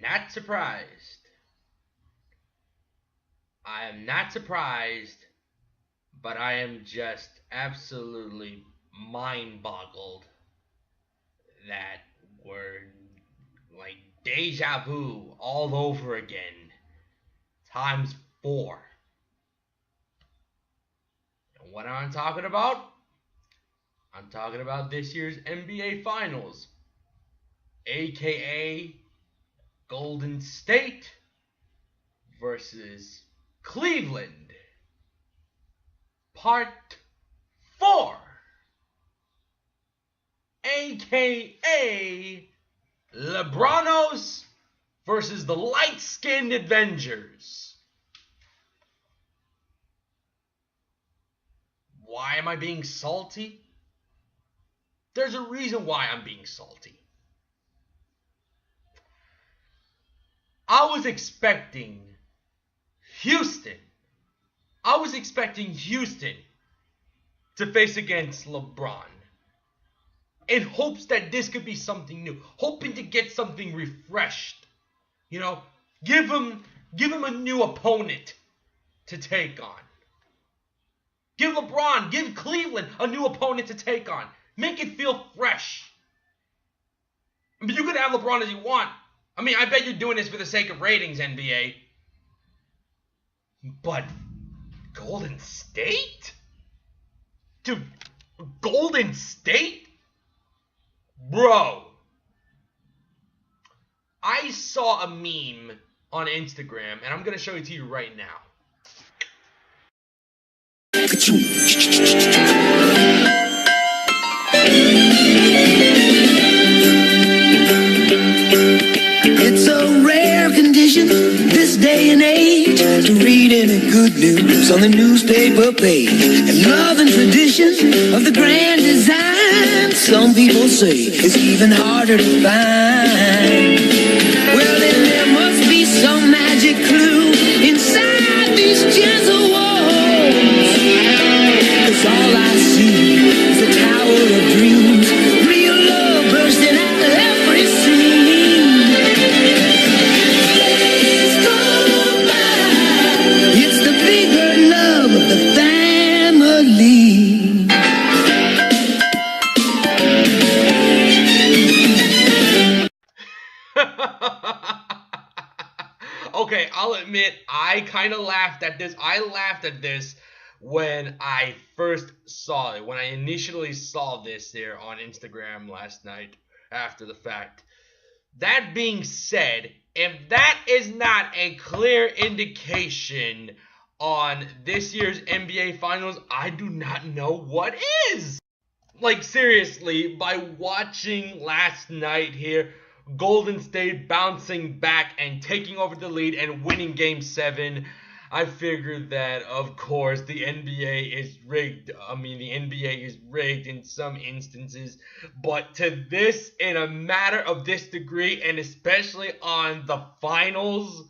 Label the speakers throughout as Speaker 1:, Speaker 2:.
Speaker 1: not surprised. I am not surprised, but I am just absolutely mind-boggled that we're like deja vu all over again, times 4. And what am I talking about? I'm talking about this year's NBA Finals, aka Golden State versus Cleveland, Part 4, aka LeBronos versus the light-skinned Avengers. Why am I being salty? There's a reason why I'm being salty. I was expecting Houston to face against LeBron in hopes that this could be something new, hoping to get something refreshed. You know, give him a new opponent to take on. Give Cleveland a new opponent to take on. Make it feel fresh. I mean, you can have LeBron as you want. I mean, I bet you're doing this for the sake of ratings, NBA. But Golden State? Dude, Golden State? Bro. I saw a meme on Instagram, and I'm going to show it to you right now.
Speaker 2: It's a rare condition this day and age to read any good news on the newspaper page. And love and tradition of the grand design, some people say, is even harder to find. Well, then there must be some magic clue inside these gentle walls. 'Cause all I see is a tower of dreams, real love bursting out of every scene. Please come by. It's the bigger love of the family.
Speaker 1: Okay, I'll admit, I kind of laughed at this. I laughed at this when I first saw it, when I initially saw this there on Instagram last night after the fact. That being said, if that is not a clear indication on this year's NBA Finals, I do not know what is. Like, seriously, by watching last night here, Golden State bouncing back and taking over the lead and winning Game 7, I figured that, of course, the NBA is rigged. I mean, the NBA is rigged in some instances, but to this, in a matter of this degree, and especially on the finals,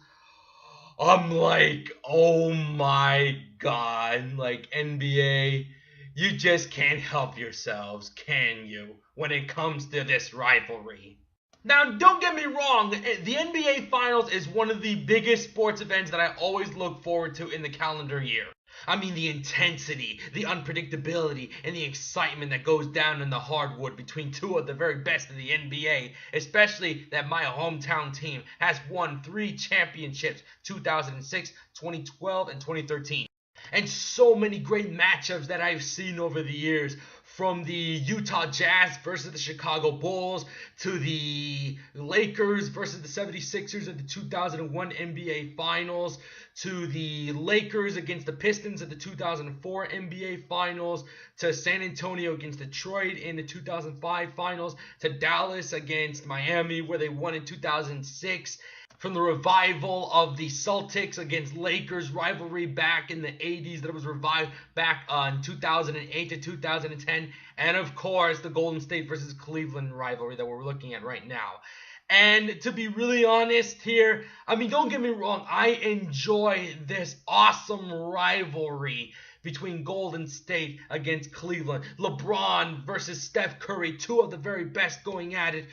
Speaker 1: I'm like, oh my God, like, NBA, you just can't help yourselves, can you, when it comes to this rivalry? Now, don't get me wrong, the NBA Finals is one of the biggest sports events that I always look forward to in the calendar year. I mean, the intensity, the unpredictability, and the excitement that goes down in the hardwood between two of the very best in the NBA, especially that my hometown team has won 3 championships, 2006, 2012, and 2013. And so many great matchups that I've seen over the years, from the Utah Jazz versus the Chicago Bulls to the Lakers versus the 76ers at the 2001 NBA Finals, to the Lakers against the Pistons at the 2004 NBA Finals, to San Antonio against Detroit in the 2005 Finals, to Dallas against Miami where they won in 2006, from the revival of the Celtics against Lakers rivalry back in the 80s that was revived back in 2008 to 2010, and of course the Golden State versus Cleveland rivalry that we're looking at right now. And to be really honest here, I mean, don't get me wrong, I enjoy this awesome rivalry between Golden State against Cleveland. LeBron versus Steph Curry, two of the very best going at it.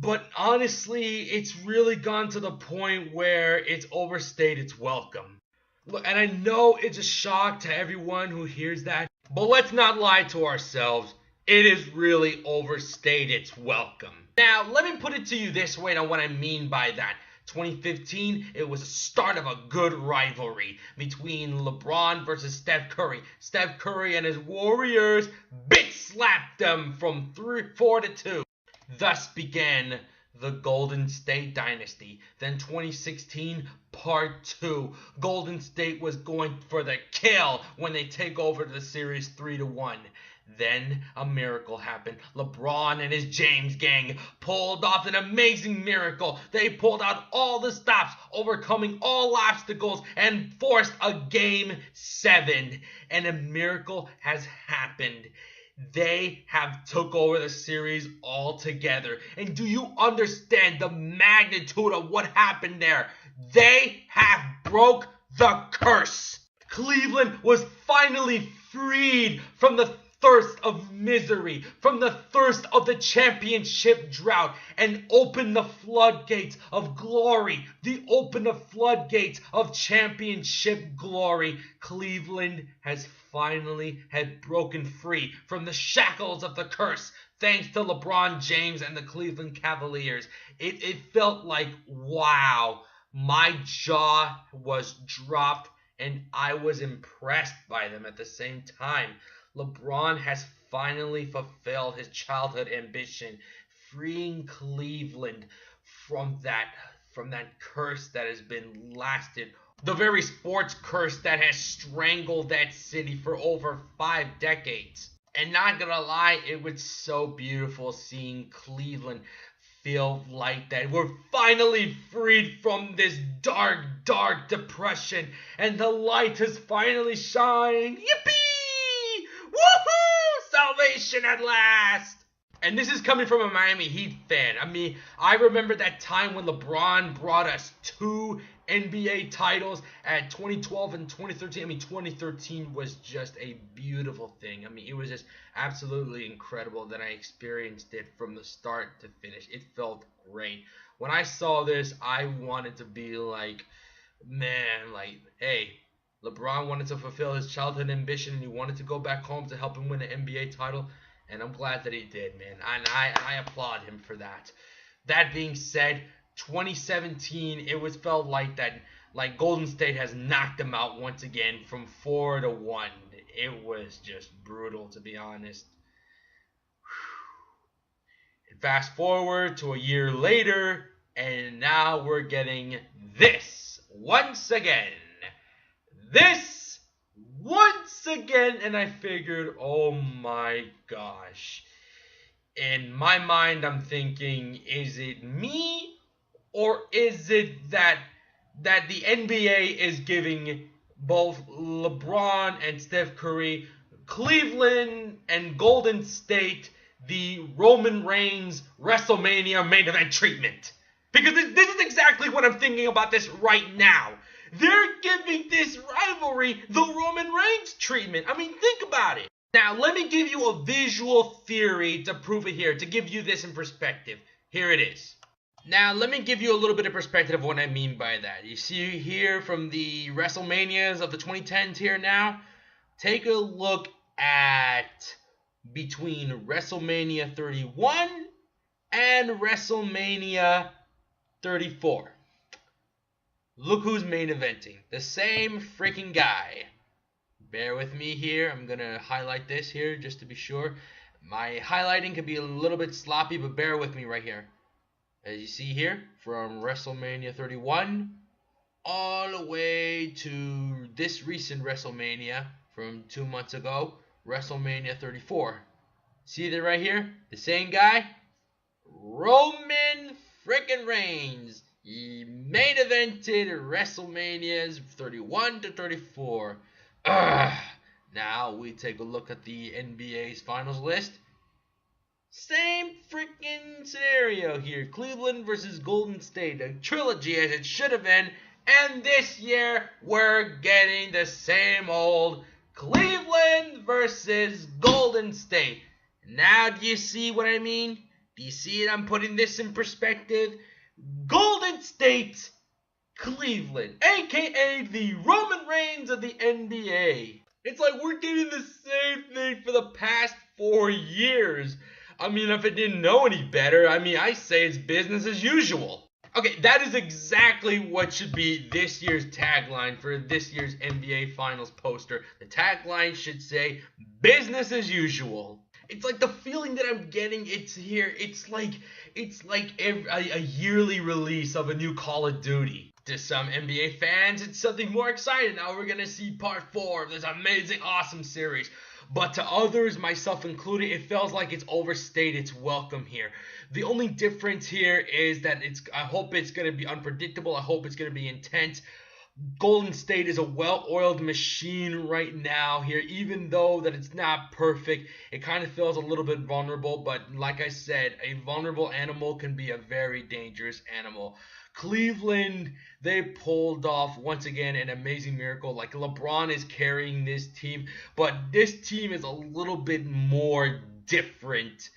Speaker 1: But honestly, it's really gone to the point where it's overstayed its welcome. Look, and I know it's a shock to everyone who hears that, but let's not lie to ourselves. It is really overstayed its welcome. Now, let me put it to you this way on what I mean by that. 2015, it was the start of a good rivalry between LeBron versus Steph Curry. Steph Curry and his Warriors bitch slapped them from 4-2. Thus began the Golden State dynasty. Then 2016, part 2. Golden State was going for the kill when they take over the series 3-1. Then a miracle happened. LeBron and his James gang pulled off an amazing miracle. They pulled out all the stops, overcoming all obstacles, and forced a Game 7. And a miracle has happened. They have took over the series altogether. And do you understand the magnitude of what happened there? They have broke the curse. Cleveland was finally freed from the thirst of misery, from the thirst of the championship drought, and open the floodgates of glory, open the floodgates of championship glory. Cleveland has finally had broken free from the shackles of the curse, thanks to LeBron James and the Cleveland Cavaliers. It felt like, wow, my jaw was dropped and I was impressed by them at the same time. LeBron has finally fulfilled his childhood ambition, freeing Cleveland from that curse that has been lasted. The very sports curse that has strangled that city for over 5 decades. And not gonna lie, it was so beautiful seeing Cleveland feel like that. We're finally freed from this dark, dark depression, and the light has finally shined. Yippee! Woohoo! Salvation at last! And this is coming from a Miami Heat fan. I mean, I remember that time when LeBron brought us 2 NBA titles at 2012 and 2013. I mean, 2013 was just a beautiful thing. I mean, it was just absolutely incredible that I experienced it from the start to finish. It felt great. When I saw this, I wanted to be like, man, like, hey, LeBron wanted to fulfill his childhood ambition and he wanted to go back home to help him win an NBA title. And I'm glad that he did, man. And I applaud him for that. That being said, 2017, it felt like that, like Golden State has knocked them out once again from 4-1. It was just brutal, to be honest. And fast forward to a year later, and now we're getting this once again. This once again, and I figured, oh my gosh. In my mind, I'm thinking, is it me? Or is it that the NBA is giving both LeBron and Steph Curry, Cleveland and Golden State, the Roman Reigns WrestleMania main event treatment? Because this is exactly what I'm thinking about this right now. They're giving this rivalry the Roman Reigns treatment. I mean, think about it. Now, let me give you a visual theory to prove it here, to give you this in perspective. Here it is. Now, let me give you a little bit of perspective of what I mean by that. You see here from the WrestleManias of the 2010s here now, take a look at between WrestleMania 31 and WrestleMania 34. Look who's main eventing. The same freaking guy. Bear with me here. I'm going to highlight this here just to be sure. My highlighting could be a little bit sloppy, but bear with me right here. As you see here, from WrestleMania 31 all the way to this recent WrestleMania from 2 months ago, WrestleMania 34. See that right here? The same guy? Roman freaking Reigns. He main evented WrestleManias 31 to 34. Now we take a look at the NBA's finals list. Same freaking scenario here. Cleveland versus Golden State. A trilogy as it should have been. And this year, we're getting the same old Cleveland versus Golden State. Now, do you see what I mean? Do you see it? I'm putting this in perspective. Golden State, Cleveland, aka the Roman Reigns of the NBA. It's like we're getting the same thing for the past 4 years. I mean, if I didn't know any better, I say it's business as usual. Okay, that is exactly what should be this year's tagline for this year's NBA Finals poster. The tagline should say, business as usual. It's like the feeling that I'm getting, it's here. It's like a yearly release of a new Call of Duty. To some NBA fans, it's something more exciting. Now we're going to see part 4 of this amazing, awesome series. But to others, myself included, it feels like it's overstayed its welcome here. The only difference here is that I hope it's going to be unpredictable. I hope it's going to be intense. Golden State is a well-oiled machine right now here. Even though that it's not perfect, it kind of feels a little bit vulnerable. But like I said, a vulnerable animal can be a very dangerous animal. Cleveland, they pulled off once again an amazing miracle. Like LeBron is carrying this team, but this team is a little bit more different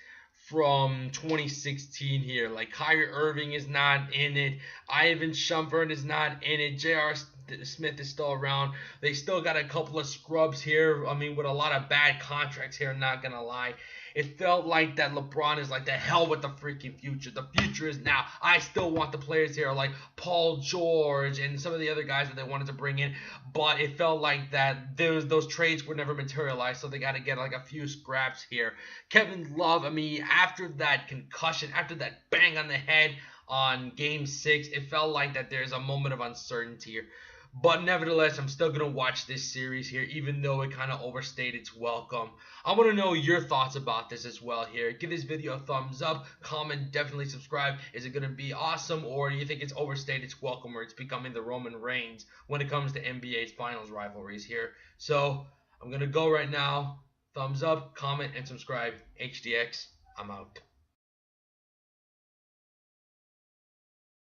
Speaker 1: from 2016 here. Like Kyrie Irving is not in it. Ivan Shumpert is not in it. J.R. Smith is still around. They still got a couple of scrubs here. With a lot of bad contracts here, not gonna lie. It felt like that LeBron is like, the hell with the freaking future. The future is now. I still want the players here like Paul George and some of the other guys that they wanted to bring in. But it felt like that those trades were never materialized. So they got to get like a few scraps here. Kevin Love, after that concussion, after that bang on the head on Game 6, it felt like that there's a moment of uncertainty here. But nevertheless, I'm still going to watch this series here, even though it kind of overstayed its welcome. I want to know your thoughts about this as well here. Give this video a thumbs up, comment, definitely subscribe. Is it going to be awesome, or do you think it's overstayed its welcome, or it's becoming the Roman Reigns when it comes to NBA's finals rivalries here? So I'm going to go right now. Thumbs up, comment, and subscribe. HDX, I'm out.